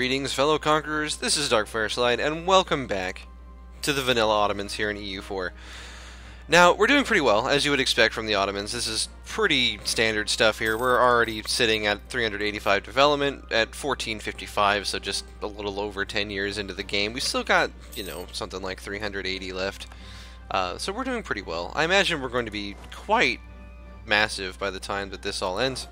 Greetings, fellow conquerors, this is darkfireslide, and welcome back to the vanilla Ottomans here in EU4. Now, we're doing pretty well, as you would expect from the Ottomans. This is pretty standard stuff here. We're already sitting at 385 development, at 1455, so just a little over 10 years into the game. We still got, you know, something like 380 left, so we're doing pretty well. I imagine we're going to be quite massive by the time that this all ends.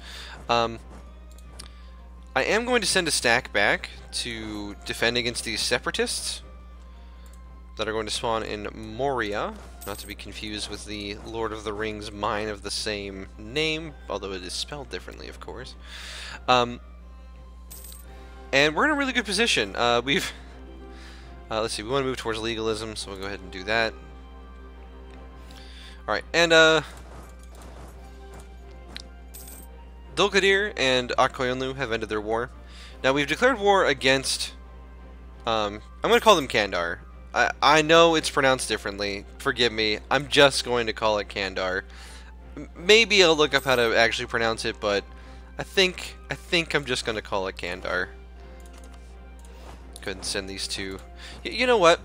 I am going to send a stack back to defend against these separatists that are going to spawn in Moria, not to be confused with the Lord of the Rings mine of the same name, although it is spelled differently, of course. And we're in a really good position. Let's see, we want to move towards legalism, so we'll go ahead and do that. Alright, and Dulkadir and Akkoyunlu have ended their war. Now we've declared war against, I'm going to call them Kandar. I know it's pronounced differently, forgive me, I'm just going to call it Kandar. Maybe I'll look up how to actually pronounce it, but I think I'm just going to call it Kandar. Go ahead and send these two. You know what?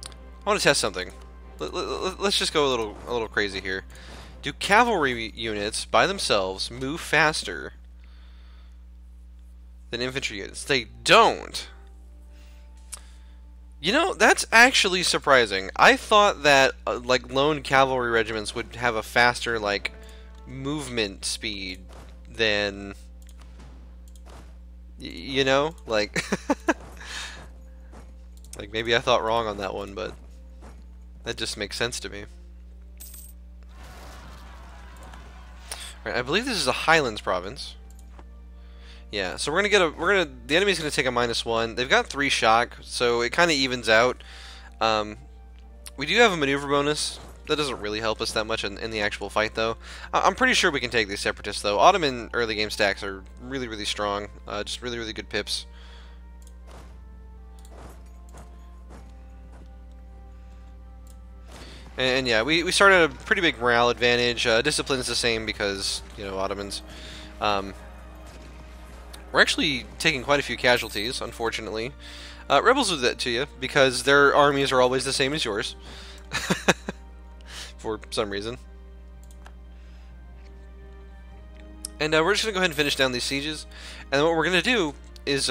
I want to test something. Let's just go a little crazy here. Do cavalry units by themselves move faster than infantry units? They don't. You know, that's actually surprising. I thought that like lone cavalry regiments would have a faster like movement speed than you know, like like maybe I thought wrong on that one, but that just makes sense to me. I believe this is a Highlands province. Yeah, so the enemy's gonna take a -1. They've got 3 shock, so it kind of evens out. We do have a maneuver bonus. That doesn't really help us that much in the actual fight, though. I'm pretty sure we can take these separatists, though. Ottoman early game stacks are really strong. Just really good pips. And yeah, we started at a pretty big morale advantage. Discipline's the same because, you know, Ottomans. We're actually taking quite a few casualties, unfortunately. Rebels do that to you because their armies are always the same as yours. For some reason. And we're just going to go ahead and finish down these sieges. And what we're going to do is,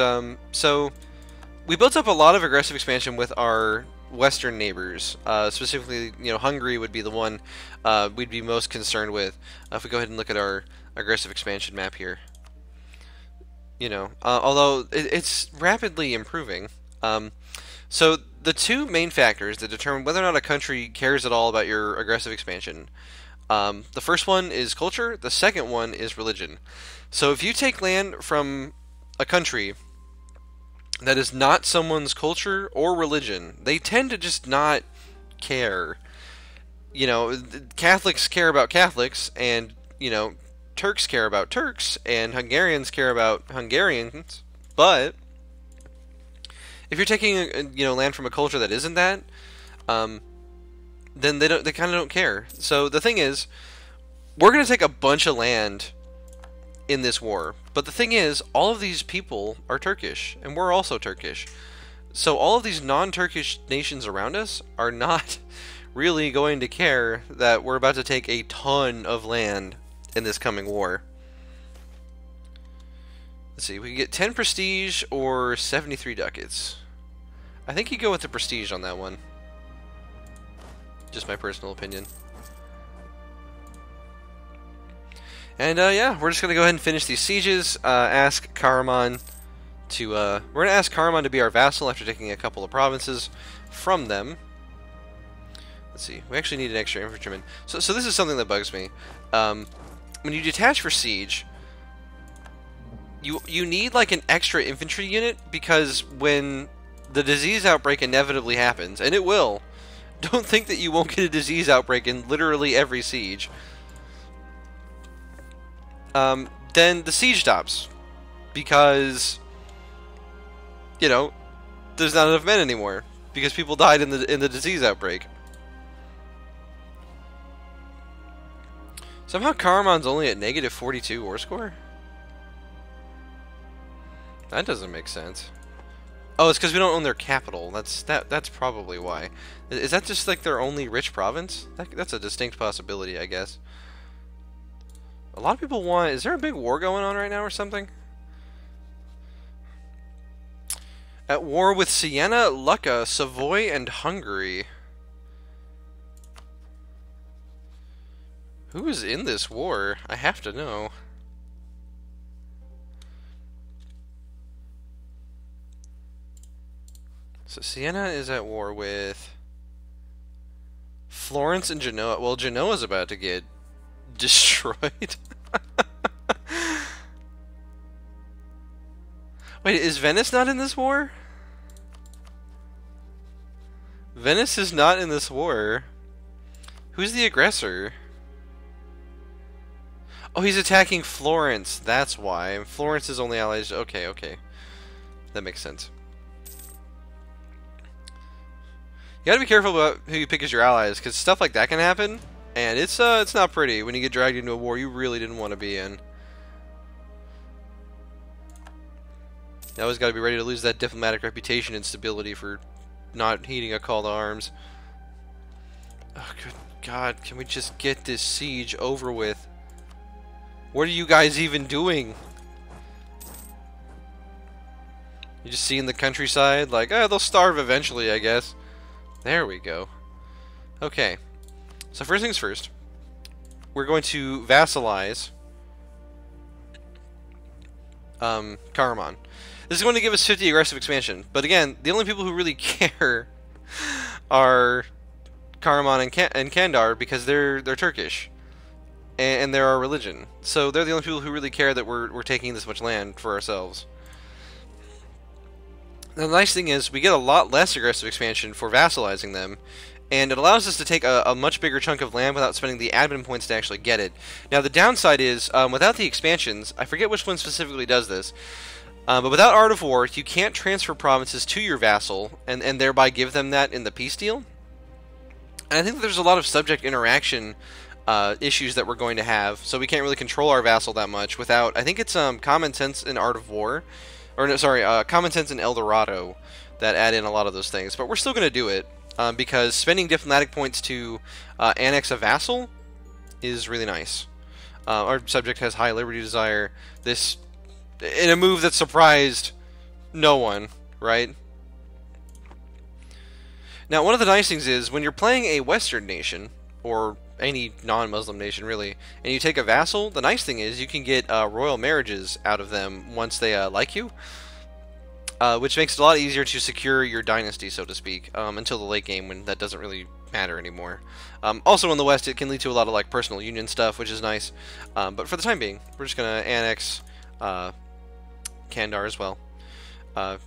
so we built up a lot of aggressive expansion with our Western neighbors, specifically, you know, Hungary would be the one we'd be most concerned with. If we go ahead and look at our aggressive expansion map here, you know, although it's rapidly improving. So the two main factors that determine whether or not a country cares at all about your aggressive expansion, the first one is culture, the second one is religion. So if you take land from a country that is not someone's culture or religion, they tend to just not care. You know, Catholics care about Catholics, and, you know, Turks care about Turks, and Hungarians care about Hungarians, but if you're taking, you know, land from a culture that isn't that, then they kind of don't care. So the thing is, we're going to take a bunch of land in this war. But the thing is, all of these people are Turkish, and we're also Turkish. So all of these non-Turkish nations around us are not really going to care that we're about to take a ton of land in this coming war. Let's see, we can get 10 prestige or 73 ducats. I think you go with the prestige on that one. Just my personal opinion. And yeah, we're just gonna go ahead and finish these sieges. Ask Karaman to we're gonna ask Karaman to be our vassal after taking a couple of provinces from them. Let's see, we actually need an extra infantryman. So this is something that bugs me. When you detach for siege, you need like an extra infantry unit, because when the disease outbreak inevitably happens, and it will, don't think that you won't get a disease outbreak in literally every siege. Then the siege stops, because, you know, there's not enough men anymore, because people died in the disease outbreak. Somehow Karaman's only at -42 war score? That doesn't make sense. Oh, it's because we don't own their capital. That's probably why. Is that just like their only rich province? That's a distinct possibility, I guess. A lot of people want... Is there a big war going on right now or something? At war with Siena, Lucca, Savoy, and Hungary. Who is in this war? I have to know. So Siena is at war with Florence and Genoa. Well, Genoa's about to get destroyed. Wait, is Venice not in this war? Venice is not in this war. Who's the aggressor? Oh, he's attacking Florence. That's why. Florence is only allies. Okay, okay. That makes sense. You gotta be careful about who you pick as your allies, because stuff like that can happen, and it's not pretty when you get dragged into a war you really didn't want to be in. You always gotta be ready to lose that diplomatic reputation and stability for not heeding a call to arms. Oh, good God, can we just get this siege over with? What are you guys even doing? You just see in the countryside, like, oh, they'll starve eventually, I guess. There we go. Okay. So first things first, we're going to vassalize Karaman. This is going to give us 50 aggressive expansion, but again, the only people who really care are Karaman and Kandar because they're Turkish, and they're our religion. So they're the only people who really care that we're taking this much land for ourselves. Now, the nice thing is we get a lot less aggressive expansion for vassalizing them, and it allows us to take a much bigger chunk of land without spending the admin points to actually get it. Now, the downside is, without the expansions, I forget which one specifically does this, but without Art of War, you can't transfer provinces to your vassal and thereby give them that in the peace deal. And I think that there's a lot of subject interaction issues that we're going to have, so we can't really control our vassal that much without, I think it's Common Sense in Art of War, or no, sorry, Common Sense in El Dorado that add in a lot of those things. But we're still going to do it because spending diplomatic points to annex a vassal is really nice. Our subject has high liberty desire. This, in a move that surprised no one, right? Now, one of the nice things is when you're playing a Western nation, or any non-Muslim nation really, and you take a vassal, the nice thing is you can get royal marriages out of them once they like you, which makes it a lot easier to secure your dynasty, so to speak, until the late game when that doesn't really matter anymore. Also in the West it can lead to a lot of like personal union stuff, which is nice, but for the time being we're just going to annex Kandar as well.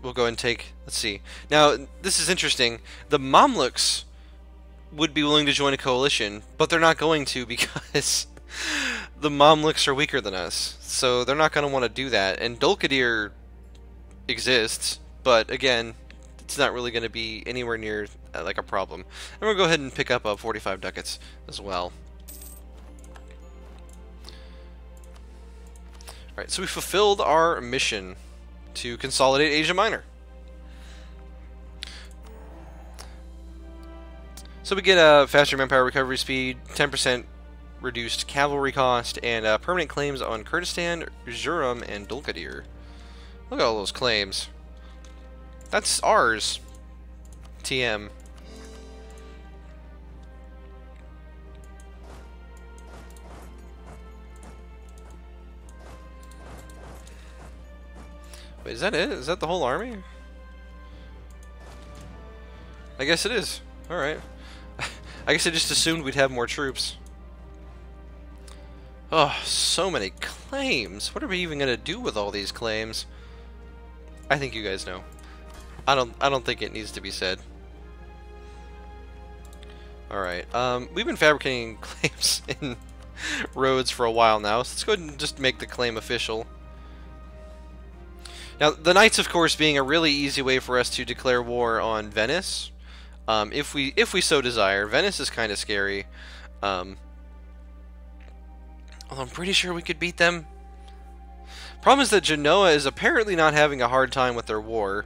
We'll go ahead and take, let's see, now this is interesting, the Mamluks would be willing to join a coalition, but they're not going to because the Mamluks are weaker than us, so they're not going to want to do that. And Dulkadir exists, but again, it's not really going to be anywhere near like a problem. And we'll go ahead and pick up 45 ducats as well. Alright, so we fulfilled our mission to consolidate Asia Minor. So we get a faster manpower recovery speed, 10% reduced cavalry cost, and permanent claims on Kurdistan, Erzurum, and Dulkadir. Look at all those claims. That's ours. TM. Wait, is that it? Is that the whole army? I guess it is. Alright. I guess I just assumed we'd have more troops. Oh, so many claims. What are we even going to do with all these claims? I think you guys know. I don't think it needs to be said. Alright, we've been fabricating claims in Rhodes for a while now, so let's go ahead and just make the claim official. Now, the Knights, of course, being a really easy way for us to declare war on Venice. If we so desire. Venice is kind of scary. Although I'm pretty sure we could beat them. Problem is that Genoa is apparently not having a hard time with their war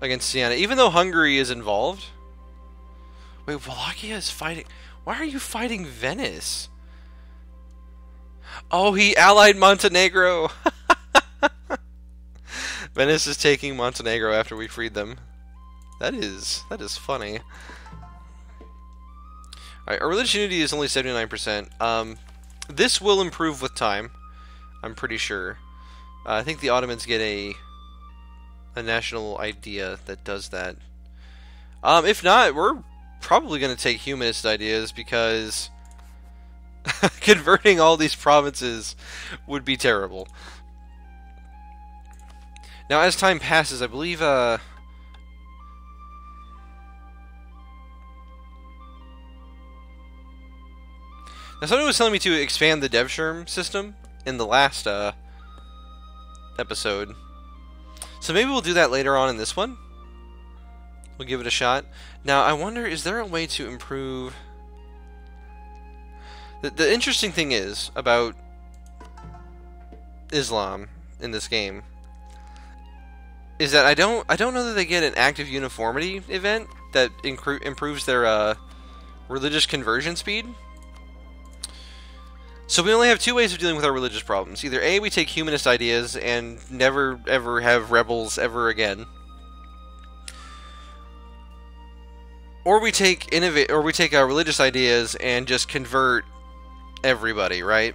against Siena, even though Hungary is involved. Wait, Wallachia is fighting... Why are you fighting Venice? Oh, he allied Montenegro! Venice is taking Montenegro after we freed them. That is funny. Alright, our religious unity is only 79%. This will improve with time, I'm pretty sure. I think the Ottomans get a national idea that does that. If not, we're probably going to take humanist ideas, because converting all these provinces would be terrible. Now, as time passes, I believe, now, somebody was telling me to expand the DevSherm system in the last, episode. So maybe we'll do that later on in this one. We'll give it a shot. Now, I wonder, is there a way to improve... The interesting thing is about Islam in this game is that I don't know that they get an active uniformity event that improves their religious conversion speed. So we only have two ways of dealing with our religious problems. Either A, we take humanist ideas and never ever have rebels ever again, or we take our religious ideas and just convert everybody, right?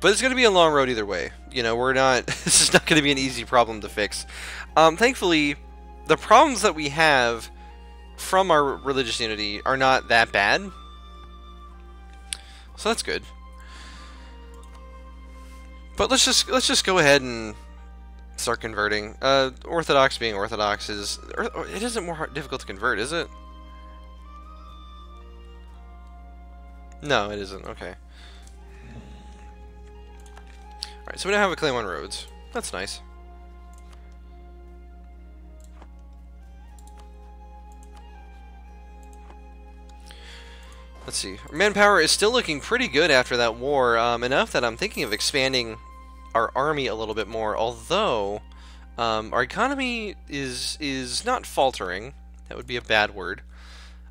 But it's going to be a long road either way. You know, we're not... This is not going to be an easy problem to fix. Thankfully, the problems that we have from our religious unity are not that bad. So that's good. But let's just go ahead and start converting. Orthodox being Orthodox is... It isn't more difficult to convert, is it? No, it isn't. Okay. Alright, so we now have a claim on roads. That's nice. Let's see. Our manpower is still looking pretty good after that war, enough that I'm thinking of expanding our army a little bit more, although our economy is not faltering. That would be a bad word.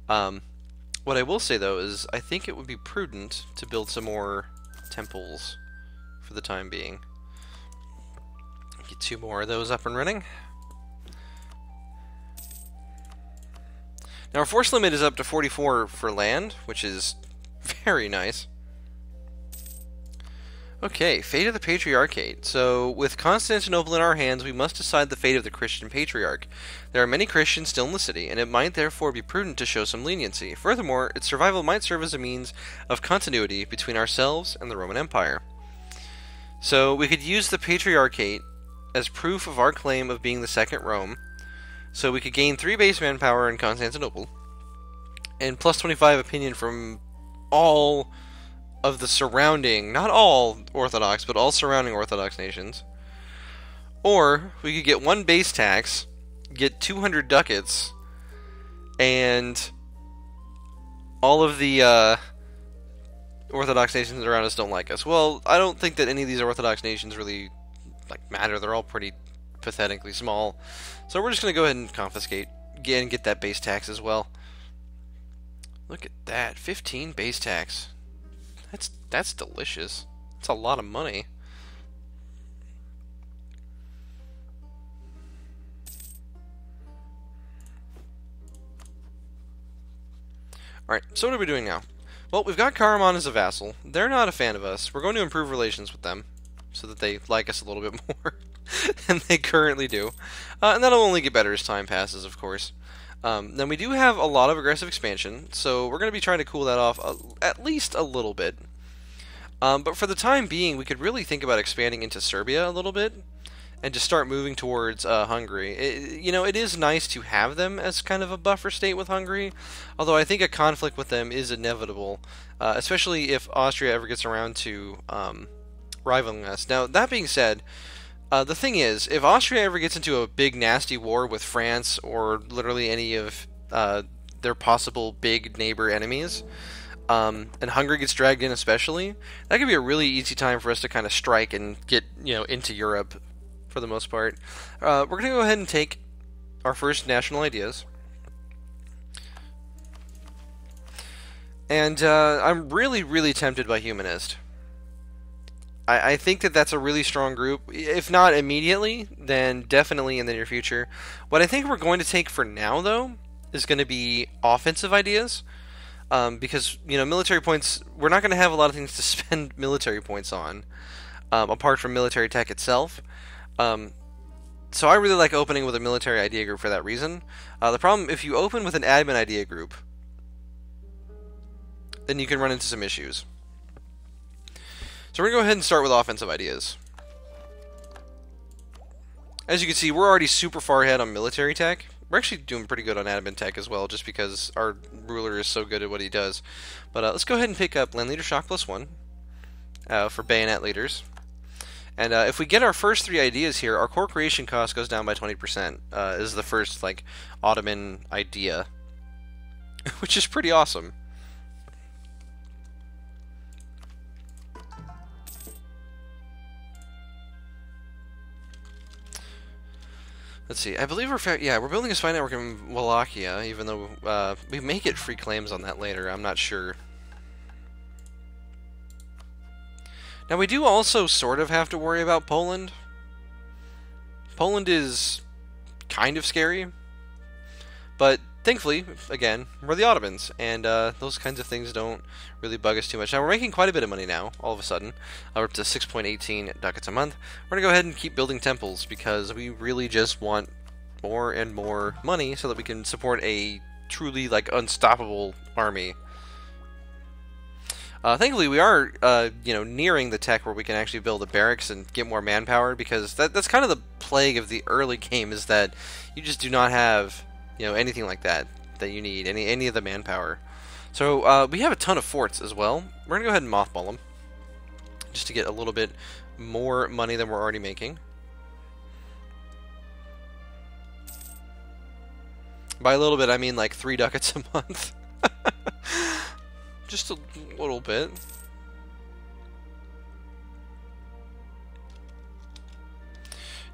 What I will say, though, is I think it would be prudent to build some more temples for the time being. Get 2 more of those up and running. Now, our force limit is up to 44 for land, which is very nice. Okay, fate of the Patriarchate. So, with Constantinople in our hands, we must decide the fate of the Christian Patriarch. There are many Christians still in the city, and it might therefore be prudent to show some leniency. Furthermore, its survival might serve as a means of continuity between ourselves and the Roman Empire. So, we could use the Patriarchate as proof of our claim of being the second Rome. So we could gain 3 base manpower in Constantinople, and plus 25 opinion from all of the surrounding, not all Orthodox, but all surrounding Orthodox nations. Or we could get 1 base tax, get 200 ducats, and all of the Orthodox nations around us don't like us. Well, I don't think that any of these Orthodox nations really matter. They're all pretty pathetically small. So we're just going to go ahead and confiscate and get that base tax as well. Look at that, 15 base tax. That's delicious. That's a lot of money. Alright, so what are we doing now? Well, we've got Karaman as a vassal. They're not a fan of us. We're going to improve relations with them so that they like us a little bit more than they currently do. And that'll only get better as time passes, of course. Then we do have a lot of aggressive expansion, so we're going to be trying to cool that off at least a little bit. But for the time being, we could really think about expanding into Serbia a little bit and just start moving towards Hungary. It is nice to have them as kind of a buffer state with Hungary, although I think a conflict with them is inevitable, especially if Austria ever gets around to rivaling us. Now, that being said, the thing is, if Austria ever gets into a big nasty war with France or literally any of their possible big neighbor enemies, and Hungary gets dragged in especially, that could be a really easy time for us to kind of strike and get, into Europe for the most part. We're going to go ahead and take our first national ideas. And I'm really, really tempted by Humanist. I think that that's a really strong group. If not immediately, then definitely in the near future. What I think we're going to take for now, though, is going to be offensive ideas. Because, military points, we're not going to have a lot of things to spend military points on, apart from military tech itself. So I really like opening with a military idea group for that reason. The problem, if you open with an admin idea group, then you can run into some issues. So we're going to go ahead and start with offensive ideas. As you can see, we're already super far ahead on military tech. We're actually doing pretty good on admin tech as well, just because our ruler is so good at what he does. But let's go ahead and pick up Land Leader Shock +1 for bayonet leaders. And if we get our first 3 ideas here, our core creation cost goes down by 20%. Is the first Ottoman idea, which is pretty awesome. Let's see. I believe we're building a spy network in Wallachia, even though we may get free claims on that later. I'm not sure. Now we do also sort of have to worry about Poland. Poland is kind of scary, but thankfully, again, we're the Ottomans, and those kinds of things don't really bug us too much. Now, we're making quite a bit of money now, all of a sudden. We're up to 6.18 ducats a month. We're going to go ahead and keep building temples, because we really just want more and more money so that we can support a truly, unstoppable army. Thankfully, we are, nearing the tech where we can actually build a barracks and get more manpower, because that's kind of the plague of the early game, is that you just do not have anything like that you need, any of the manpower. So we have a ton of forts as well. We're going to go ahead and mothball them, just to get a little bit more money than we're already making. By a little bit, I mean 3 ducats a month. Just a little bit.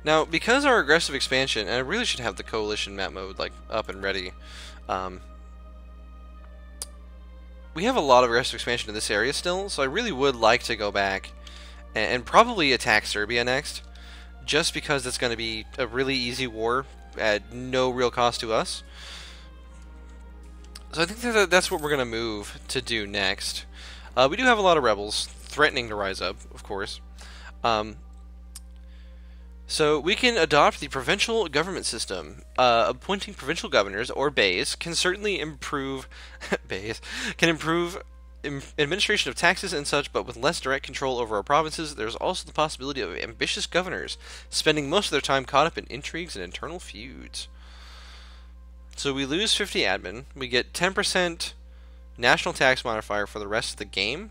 Now, because our aggressive expansion, and I really should have the coalition map mode up and ready, we have a lot of aggressive expansion in this area still, so I really would like to go back and probably attack Serbia next, just because it's going to be a really easy war at no real cost to us. So I think that's what we're going to move to do next. We do have a lot of rebels threatening to rise up, of course. So we can adopt the provincial government system. Appointing provincial governors, or beys, can certainly improve administration of taxes and such, but with less direct control over our provinces. There's also the possibility of ambitious governors spending most of their time caught up in intrigues and internal feuds. So we lose 50 admin. We get 10% national tax modifier for the rest of the game.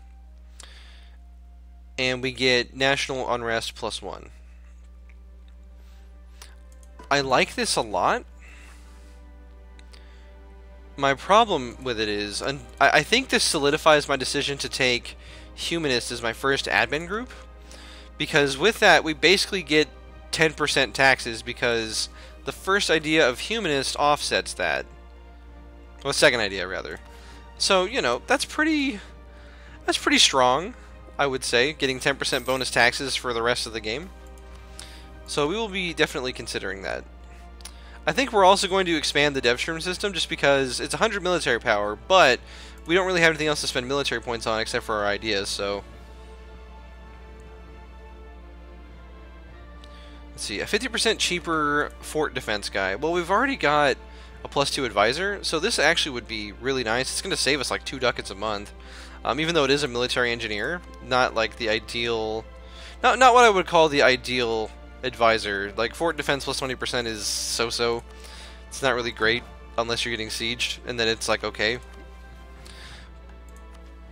And we get national unrest +1. I like this a lot. My problem with it is, and I think this solidifies my decision to take Humanist as my first admin group, because with that we basically get 10% taxes, because the first idea of Humanist offsets that. Well, second idea rather. So that's pretty strong, I would say, getting 10% bonus taxes for the rest of the game. So we will be definitely considering that. I think we're also going to expand the DevStream system, just because it's 100 military power, but we don't really have anything else to spend military points on except for our ideas, so... Let's see, a 50% cheaper fort defense guy. Well, we've already got a +2 advisor, so this actually would be really nice. It's going to save us 2 ducats a month, even though it is a military engineer. Not the ideal... Not what I would call the ideal advisor. Fort defense +20% is so-so. It's not really great unless you're getting sieged, and then it's okay.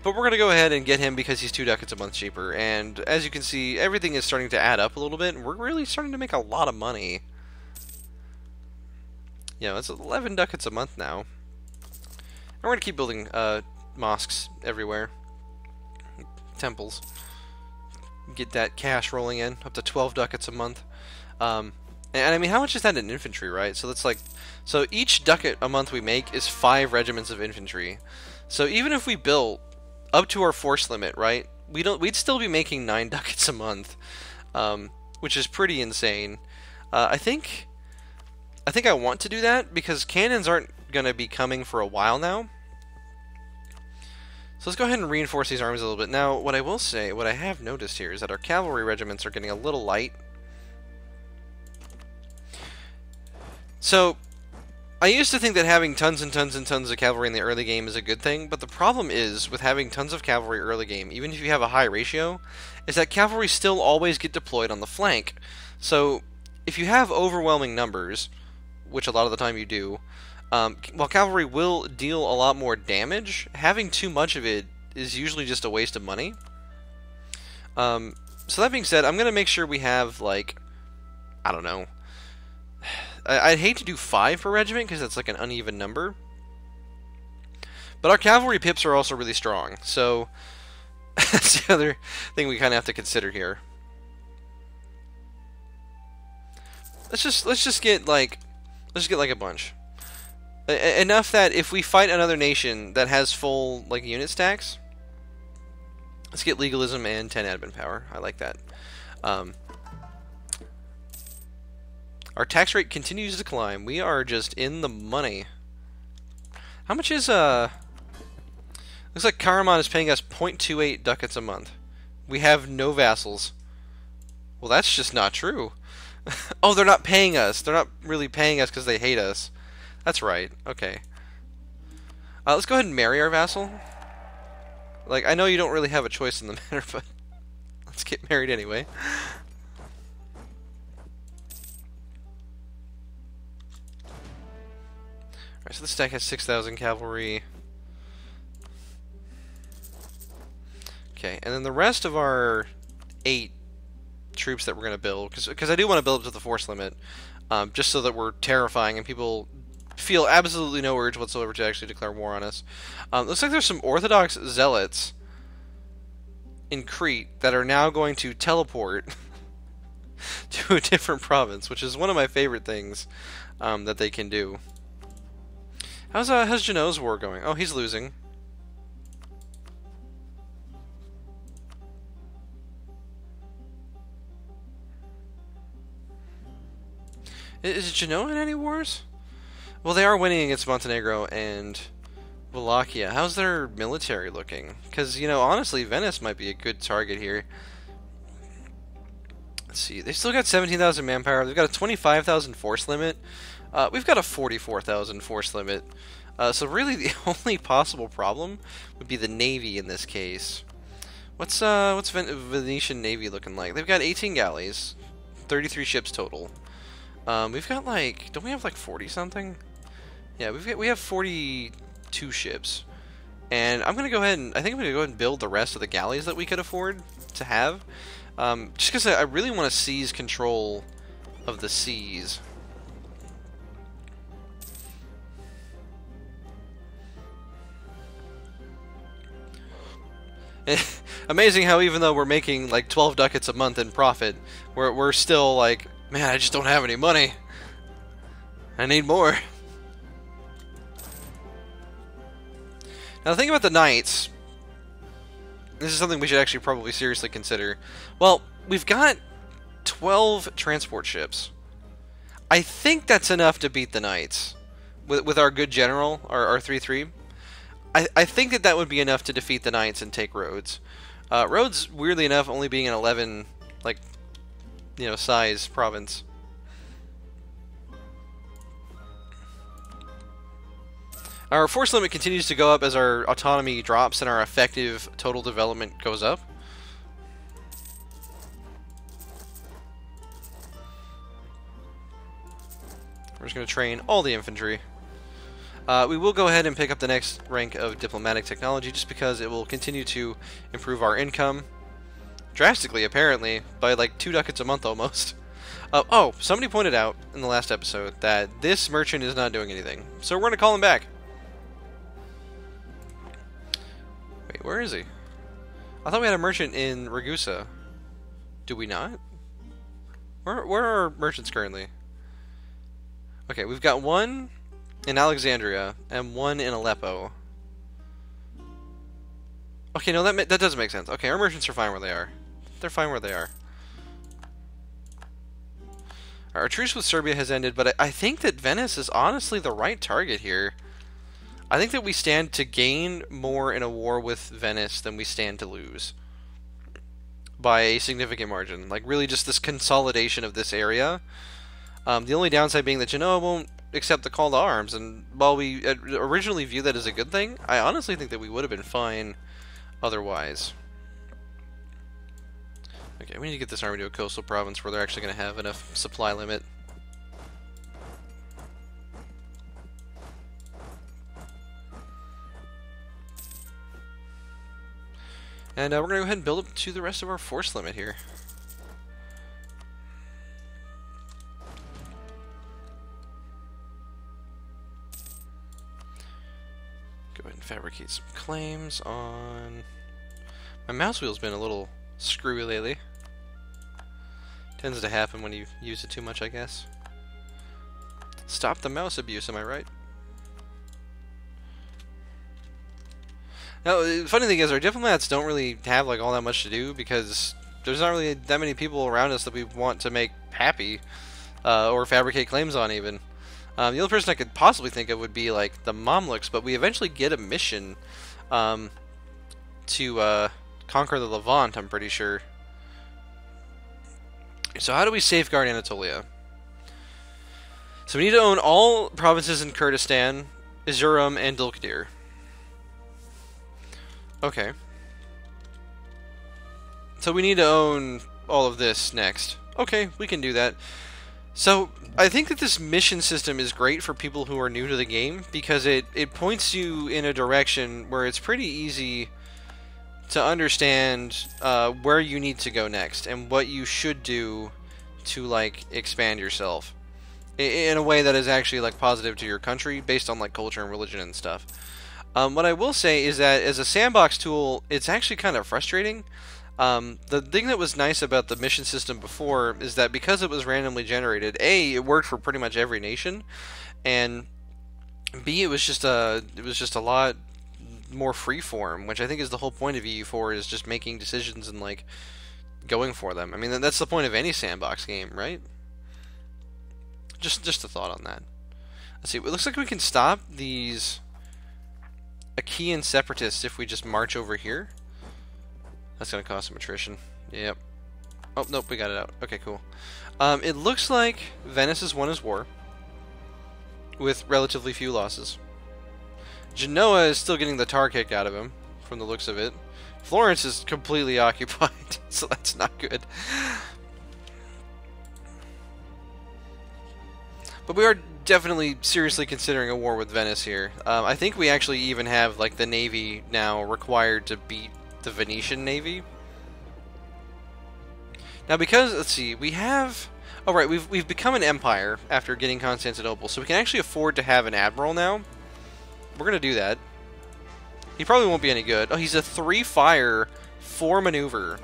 But we're going to go ahead and get him because he's 2 ducats a month cheaper, and as you can see, everything is starting to add up a little bit, and we're really starting to make a lot of money. It's 11 ducats a month now. And we're going to keep building mosques everywhere. Temples. Get that cash rolling in, up to 12 ducats a month. And I mean, how much is that in infantry, right? So that's like, so each ducat a month we make is 5 regiments of infantry. So even if we built up to our force limit, right, we'd still be making 9 ducats a month, which is pretty insane. I think I want to do that because cannons aren't going to be coming for a while now. So let's go ahead and reinforce these armies a little bit. Now, what I will say, what I have noticed here is that our cavalry regiments are getting a little light. So, I used to think that having tons and tons and tons of cavalry in the early game is a good thing, but the problem is, with having tons of cavalry early game, even if you have a high ratio, is that cavalry still always get deployed on the flank. So, if you have overwhelming numbers, which a lot of the time you do, while cavalry will deal a lot more damage, having too much of it is usually just a waste of money. So that being said, I'm going to make sure we have, like, I don't know, I'd hate to do 5 per regiment because that's like an uneven number. But our cavalry pips are also really strong, so that's the other thing we kind of have to consider here. Let's just get like a bunch. Enough that if we fight another nation that has full like unit stacks, let's get legalism and 10 admin power. I like that. Our tax rate continues to climb. We are just in the money. How much is looks like Karaman is paying us 0.28 ducats a month. We have no vassals. Well, that's just not true. Oh, they're not paying us. They're not really paying us because they hate us. That's right. Okay. Let's go ahead and marry our vassal. Like, I know you don't really have a choice in the matter, but let's get married anyway. Alright, so this stack has 6,000 cavalry. Okay, and then the rest of our 8 troops that we're going to build, because I do want to build up to the force limit, just so that we're terrifying and people feel absolutely no urge whatsoever to actually declare war on us. Looks like there's some Orthodox zealots in Crete that are now going to teleport to a different province, which is one of my favorite things that they can do. How's Genoa's war going? Oh, he's losing. Is Genoa in any wars? Well, they are winning against Montenegro and Wallachia. How's their military looking? Because, you know, honestly, Venice might be a good target here. Let's see. They still got 17,000 manpower. They've got a 25,000 force limit. We've got a 44,000 force limit. So really the only possible problem would be the Navy in this case. What's Venetian Navy looking like? They've got 18 galleys, 33 ships total. We've got like, don't we have like 40 something? Yeah, we have 42 ships. And I'm gonna go ahead and I think I'm gonna go ahead and build the rest of the galleys that we could afford to have. Just because I really want to seize control of the seas. Amazing how even though we're making like 12 ducats a month in profit, we're still like, man, I just don't have any money. I need more. Now the thing about the knights, this is something we should actually probably seriously consider. Well, we've got 12 transport ships. I think that's enough to beat the knights with our good general, our 3-3. I think that would be enough to defeat the Knights and take Rhodes. Rhodes, weirdly enough, only being an 11, like, you know, size province. Our force limit continues to go up as our autonomy drops and our effective total development goes up. We're just going to train all the infantry. We will go ahead and pick up the next rank of diplomatic technology just because it will continue to improve our income drastically, apparently, by like 2 ducats a month almost. Oh, somebody pointed out in the last episode that this merchant is not doing anything, so we're going to call him back. Wait, where is he? I thought we had a merchant in Ragusa. Do we not? Where are our merchants currently? Okay, we've got one in Alexandria and one in Aleppo. Okay, no, that doesn't make sense. Okay, our merchants are fine where they are. They're fine where they are. Our truce with Serbia has ended, but I think that Venice is honestly the right target here. I think that we stand to gain more in a war with Venice than we stand to lose. By a significant margin. Like, really just this consolidation of this area. The only downside being that Genoa won't accept the call to arms, and while we originally viewed that as a good thing, I honestly think that we would have been fine otherwise. Okay, we need to get this army to a coastal province where they're actually going to have enough supply limit. And we're going to go ahead and build up to the rest of our force limit here. Go ahead and fabricate some claims on... My mouse wheel's been a little screwy lately. Tends to happen when you use it too much, I guess. Stop the mouse abuse, am I right? Now, the funny thing is, our diplomats don't really have like all that much to do because there's not really that many people around us that we want to make happy or fabricate claims on even. The only person I could possibly think of would be like the Mamluks, but we eventually get a mission to conquer the Levant, I'm pretty sure. So how do we safeguard Anatolia? So we need to own all provinces in Kurdistan, Erzurum, and Dulkadir. Okay. So we need to own all of this next. Okay, we can do that. So I think that this mission system is great for people who are new to the game because it points you in a direction where it's pretty easy to understand where you need to go next and what you should do to like expand yourself in a way that is actually like positive to your country based on like culture and religion and stuff. What I will say is that as a sandbox tool, it's actually kind of frustrating. The thing that was nice about the mission system before is that because it was randomly generated, A, it worked for pretty much every nation, and B, it was just a lot more freeform, which I think is the whole point of EU4 is just making decisions and like going for them. I mean, that's the point of any sandbox game, right? Just a thought on that. Let's see. It looks like we can stop these Achaean separatists if we just march over here. That's going to cause some attrition. Yep. Oh, nope, we got it out. Okay, cool. It looks like Venice has won his war with relatively few losses. Genoa is still getting the tar kicked out of him, from the looks of it. Florence is completely occupied, so that's not good. But we are definitely seriously considering a war with Venice here. I think we actually even have like the navy now required to beat the Venetian navy. Now because, let's see, we have... Oh right, we've become an empire after getting Constantinople, so we can actually afford to have an admiral now. We're going to do that. He probably won't be any good. Oh, he's a 3 fire, 4 maneuver.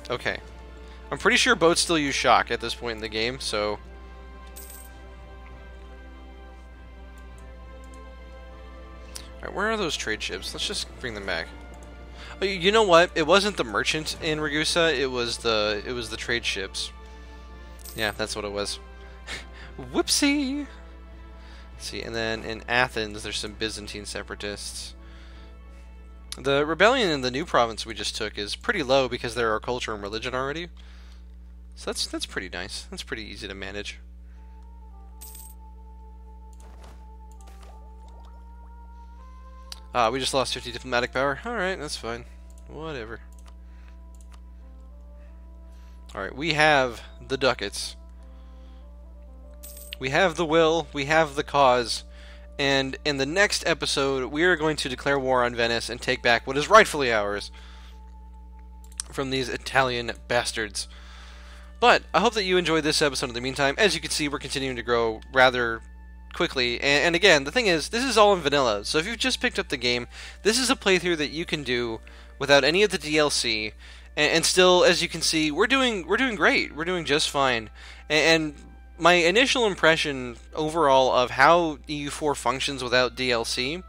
Okay. I'm pretty sure boats still use shock at this point in the game, so... Alright, where are those trade ships? Let's just bring them back. Oh, you know what? It wasn't the merchant in Ragusa, it was the trade ships. Yeah, that's what it was. Whoopsie! Let's see, and then in Athens, there's some Byzantine separatists. The rebellion in the new province we just took is pretty low because there are culture and religion already. So that's pretty nice. That's pretty easy to manage. We just lost 50 diplomatic power. Alright, that's fine. Whatever. Alright, we have the ducats. We have the will, we have the cause, and in the next episode, we are going to declare war on Venice and take back what is rightfully ours from these Italian bastards. But I hope that you enjoyed this episode in the meantime. As you can see, we're continuing to grow rather quickly. And again, the thing is, this is all in vanilla. So if you've just picked up the game, this is a playthrough that you can do without any of the DLC. And still, as you can see, we're doing great. We're doing just fine. And my initial impression overall of how EU4 functions without DLC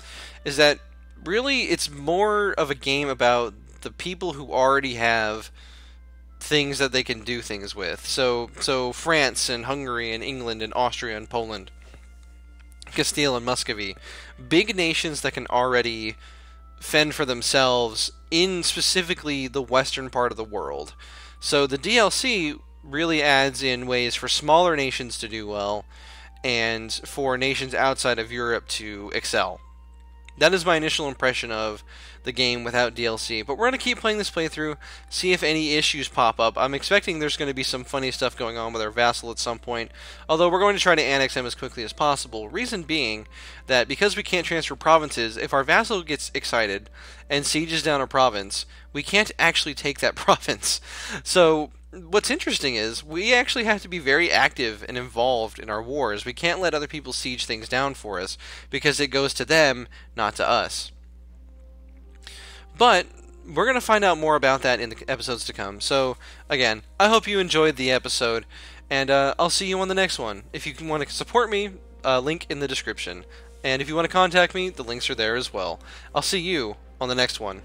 is that really it's more of a game about the people who already have things that they can do things with. So France and Hungary and England and Austria and Poland, Castile and Muscovy, big nations that can already fend for themselves in specifically the western part of the world. So the DLC really adds in ways for smaller nations to do well and for nations outside of Europe to excel. That is my initial impression of the game without DLC, but we're going to keep playing this playthrough, see if any issues pop up. I'm expecting there's going to be some funny stuff going on with our vassal at some point, although we're going to try to annex him as quickly as possible. Reason being that because we can't transfer provinces, if our vassal gets excited and sieges down a province, we can't actually take that province. So what's interesting is we actually have to be very active and involved in our wars. We can't let other people siege things down for us because it goes to them, not to us. But we're going to find out more about that in the episodes to come. So, again, I hope you enjoyed the episode, and I'll see you on the next one. If you want to support me, link in the description. And if you want to contact me, the links are there as well. I'll see you on the next one.